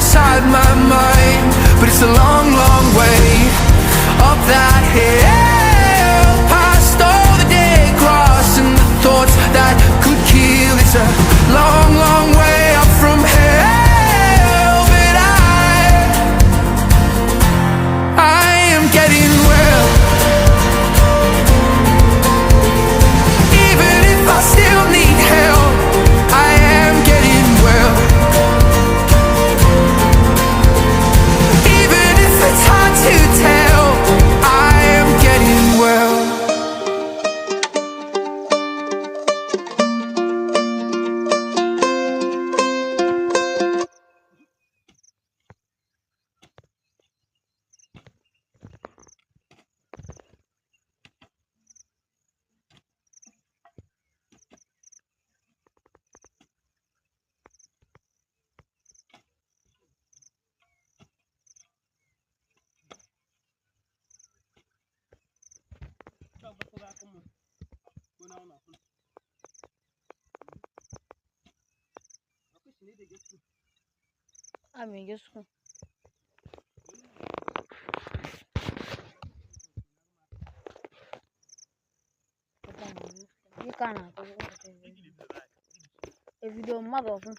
inside my mind, but it's a long, long way up that hill, past all the dead grass and the thoughts that could kill. It's a long, long way up from hell, but I am getting well. Even if I still need help, I am getting well. Even if it's hard to tell, I am getting well. Amiga, isso. Ini kan aku video mad olsun.